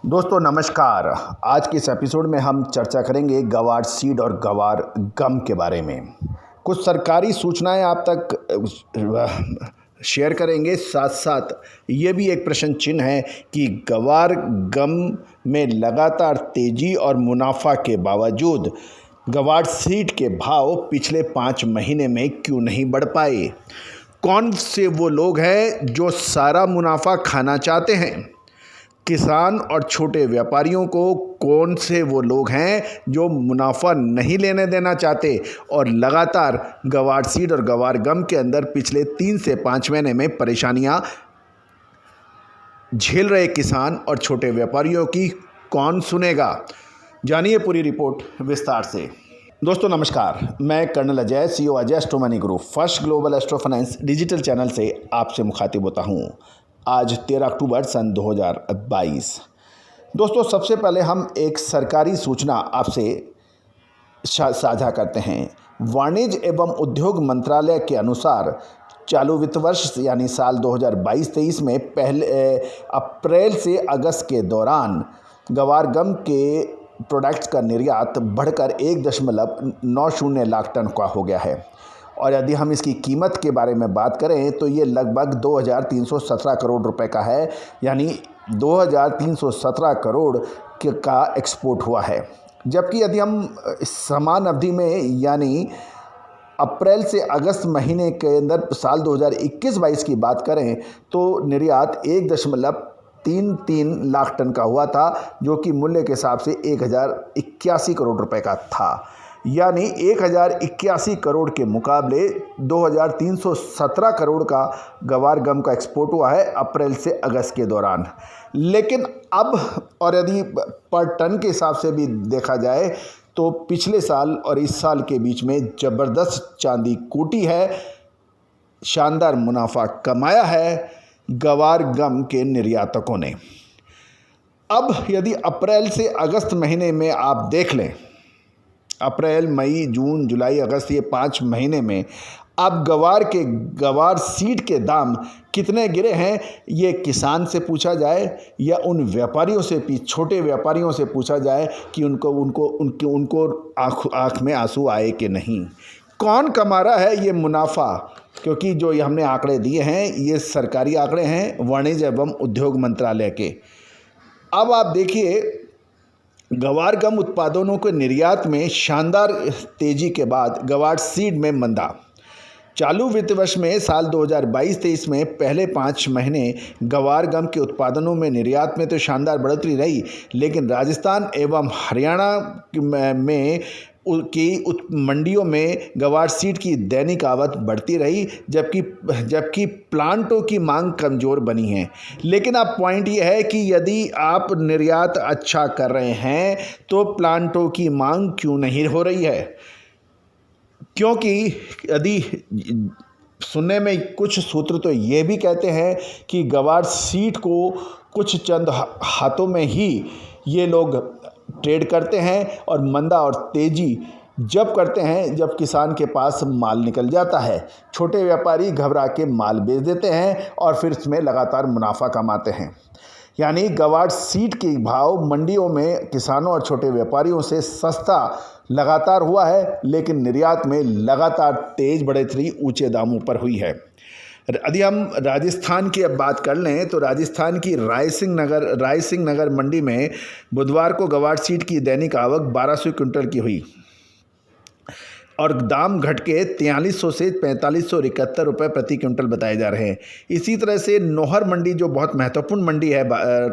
दोस्तों नमस्कार। आज के इस एपिसोड में हम चर्चा करेंगे गवार सीड और गवार गम के बारे में। कुछ सरकारी सूचनाएं आप तक शेयर करेंगे, साथ साथ ये भी एक प्रश्न चिन्ह है कि गवार गम में लगातार तेजी और मुनाफा के बावजूद गवार सीड के भाव पिछले 5 महीने में क्यों नहीं बढ़ पाए। कौन से वो लोग हैं जो सारा मुनाफा खाना चाहते हैं? किसान और छोटे व्यापारियों को कौन से वो लोग हैं जो मुनाफा नहीं लेने देना चाहते और लगातार गवार सीड और गवार गम के अंदर पिछले 3 से 5 महीने में परेशानियां झेल रहे किसान और छोटे व्यापारियों की कौन सुनेगा? जानिए पूरी रिपोर्ट विस्तार से। दोस्तों नमस्कार, मैं colonel Ajay, CEO Ajay Astro Money Group First Global Astro Finance digital channel से आपसे मुखातिब होता हूं। आज 13 अक्टूबर सन 2022। दोस्तों सबसे पहले हम एक सरकारी सूचना आपसे साझा करते हैं। वाणिज्य एवं उद्योग मंत्रालय के अनुसार चालू वित्त वर्ष यानी साल 2022-23 में पहले अप्रैल से अगस्त के दौरान गवार गम के प्रोडक्ट्स का निर्यात बढ़कर 1.90 लाख टन का हो गया है। और यदि हम इसकी कीमत के बारे में बात करें तो ये लगभग 2317 करोड़ रुपए का है, यानी 2317 करोड़ का एक्सपोर्ट हुआ है। जबकि यदि हम समान अवधि में यानी अप्रैल से अगस्त महीने के अंदर साल 2021-22 की बात करें तो निर्यात 1.33 लाख टन का हुआ था, जो कि मूल्य के हिसाब से 1081 करोड़ रुपए का था। यानी 1081 करोड़ के मुकाबले 2317 करोड़ का गवार गम का एक्सपोर्ट हुआ है अप्रैल से अगस्त के दौरान। लेकिन अब और यदि पर टन के हिसाब से भी देखा जाए तो पिछले साल और इस साल के बीच में ज़बरदस्त चांदी कूटी है, शानदार मुनाफा कमाया है गवार गम के निर्यातकों ने। अब यदि अप्रैल से अगस्त महीने में आप देख लें, अप्रैल, मई, जून, जुलाई, अगस्त, ये 5 महीने में अब गवार सीड के दाम कितने गिरे हैं, ये किसान से पूछा जाए या उन व्यापारियों से, छोटे व्यापारियों से पूछा जाए कि उनको आँख में आंसू आए कि नहीं। कौन कमा रहा है ये मुनाफा? क्योंकि जो ये हमने आंकड़े दिए हैं ये सरकारी आंकड़े हैं वाणिज्य एवं उद्योग मंत्रालय के। अब आप देखिए, गवार गम उत्पादनों के निर्यात में शानदार तेजी के बाद गवार सीड में मंदा। चालू वित्त वर्ष में साल 2022-23 में पहले 5 महीने गवार गम के उत्पादनों में निर्यात में तो शानदार बढ़ोतरी रही, लेकिन राजस्थान एवं हरियाणा में मंडियों में गवार सीड की दैनिक आवक बढ़ती रही, जबकि प्लांटों की मांग कमज़ोर बनी है। लेकिन अब पॉइंट ये है कि यदि आप निर्यात अच्छा कर रहे हैं तो प्लांटों की मांग क्यों नहीं हो रही है? क्योंकि यदि सुनने में कुछ सूत्र तो ये भी कहते हैं कि गवार सीड को कुछ चंद हाथों में ही ये लोग ट्रेड करते हैं और मंदा और तेजी जब करते हैं जब किसान के पास माल निकल जाता है। छोटे व्यापारी घबरा के माल बेच देते हैं और फिर इसमें लगातार मुनाफा कमाते हैं। यानी गवार सीड के भाव मंडियों में किसानों और छोटे व्यापारियों से सस्ता लगातार हुआ है, लेकिन निर्यात में लगातार तेज बढ़ोतरी ऊंचे दामों पर हुई है। यदि हम राजस्थान की अब बात कर लें तो राजस्थान की रायसिंह नगर मंडी में बुधवार को गवार सीड की दैनिक आवक 1200 क्विंटल की हुई और दाम घट के 4300 से 4571 रुपये प्रति क्विंटल बताए जा रहे हैं। इसी तरह से नोहर मंडी, जो बहुत महत्वपूर्ण मंडी है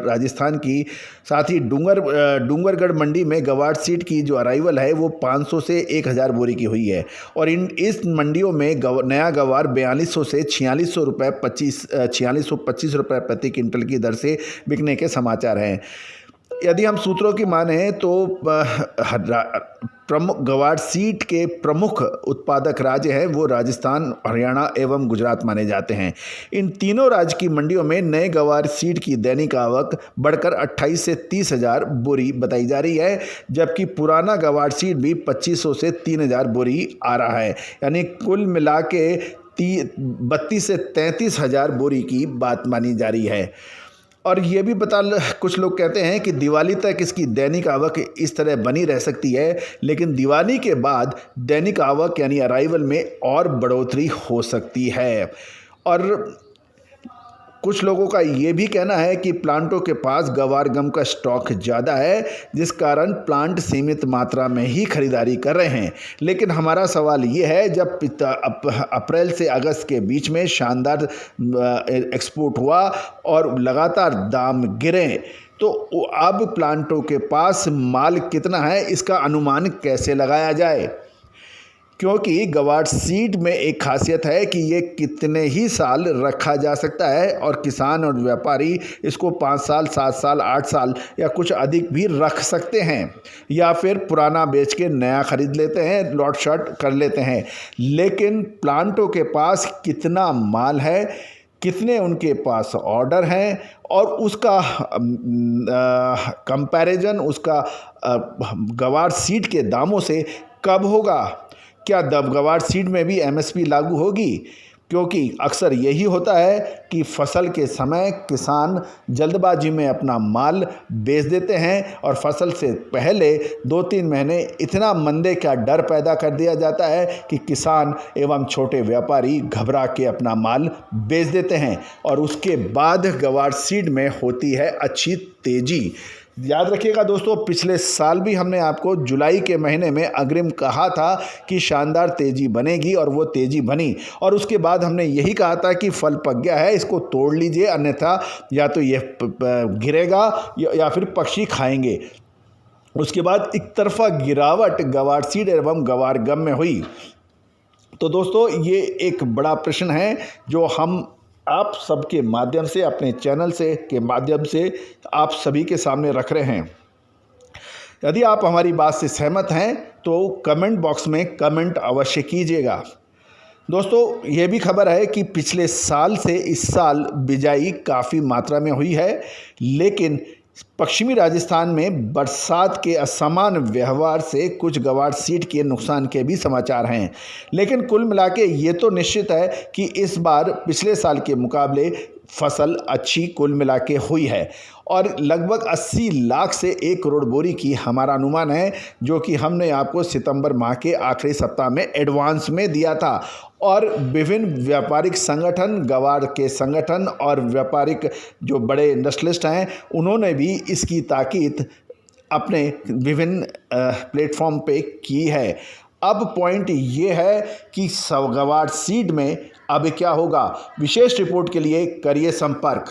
राजस्थान की, साथ ही डूंगरगढ़ मंडी में गवार सीड की जो अराइवल है वो 500 से 1000 बोरी की हुई है और इस मंडियों में नया गवार 4200 से 4625 रुपये प्रति क्विंटल की दर से बिकने के समाचार हैं। यदि हम सूत्रों की माने तो प्रमुख गवार सीड के प्रमुख उत्पादक राज्य हैं वो राजस्थान, हरियाणा एवं गुजरात माने जाते हैं। इन तीनों राज्य की मंडियों में नए गवार सीड की दैनिक आवक बढ़कर 28 से 30 हज़ार बोरी बताई जा रही है, जबकि पुराना गवार सीड भी 2500 से 3000 बोरी आ रहा है। यानी कुल मिला के 32 से 33 हज़ार बोरी की बात मानी जा रही है। और ये भी कुछ लोग कहते हैं कि दिवाली तक इसकी दैनिक आवक इस तरह बनी रह सकती है, लेकिन दिवाली के बाद दैनिक आवक यानी अराइवल में और बढ़ोतरी हो सकती है। और कुछ लोगों का ये भी कहना है कि प्लांटों के पास गवार गम का स्टॉक ज़्यादा है, जिस कारण प्लांट सीमित मात्रा में ही खरीदारी कर रहे हैं। लेकिन हमारा सवाल ये है, जब अप्रैल से अगस्त के बीच में शानदार एक्सपोर्ट हुआ और लगातार दाम गिरे, तो अब प्लांटों के पास माल कितना है इसका अनुमान कैसे लगाया जाए? क्योंकि गवार सीड में एक खासियत है कि ये कितने ही साल रखा जा सकता है और किसान और व्यापारी इसको 5 साल, 7 साल, 8 साल या कुछ अधिक भी रख सकते हैं, या फिर पुराना बेच के नया खरीद लेते हैं, लॉट शॉट कर लेते हैं। लेकिन प्लांटों के पास कितना माल है, कितने उनके पास ऑर्डर हैं और उसका कंपैरिजन उसका गवार सीड के दामों से कब होगा? क्या गवार सीड में भी एमएसपी लागू होगी? क्योंकि अक्सर यही होता है कि फसल के समय किसान जल्दबाजी में अपना माल बेच देते हैं और फसल से पहले 2-3 महीने इतना मंदे का डर पैदा कर दिया जाता है कि किसान एवं छोटे व्यापारी घबरा के अपना माल बेच देते हैं और उसके बाद गवार सीड में होती है अच्छी तेज़ी। याद रखिएगा दोस्तों, पिछले साल भी हमने आपको जुलाई के महीने में अग्रिम कहा था कि शानदार तेज़ी बनेगी और वो तेज़ी बनी, और उसके बाद हमने यही कहा था कि फल पक गया है, इसको तोड़ लीजिए, अन्यथा या तो ये गिरेगा या फिर पक्षी खाएंगे। उसके बाद एक तरफा गिरावट गवार सीड एवं गवार गम में हुई। तो दोस्तों, ये एक बड़ा प्रश्न है जो हम आप सबके माध्यम से, अपने चैनल से के माध्यम से आप सभी के सामने रख रहे हैं। यदि आप हमारी बात से सहमत हैं तो कमेंट बॉक्स में कमेंट अवश्य कीजिएगा। दोस्तों, ये भी खबर है कि पिछले साल से इस साल बिजाई काफ़ी मात्रा में हुई है, लेकिन पश्चिमी राजस्थान में बरसात के असमान व्यवहार से कुछ गवार सीड के नुकसान के भी समाचार हैं। लेकिन कुल मिला के ये तो निश्चित है कि इस बार पिछले साल के मुकाबले फसल अच्छी कुल मिला के हुई है और लगभग 80 लाख से 1 करोड़ बोरी की हमारा अनुमान है, जो कि हमने आपको सितंबर माह के आखिरी सप्ताह में एडवांस में दिया था। और विभिन्न व्यापारिक संगठन, गवार के संगठन और व्यापारिक जो बड़े इंडस्ट्रियलिस्ट हैं, उन्होंने भी इसकी ताकीद अपने विभिन्न प्लेटफॉर्म पे की है। अब पॉइंट ये है कि गवार सीड में अब क्या होगा। विशेष रिपोर्ट के लिए करिए संपर्क।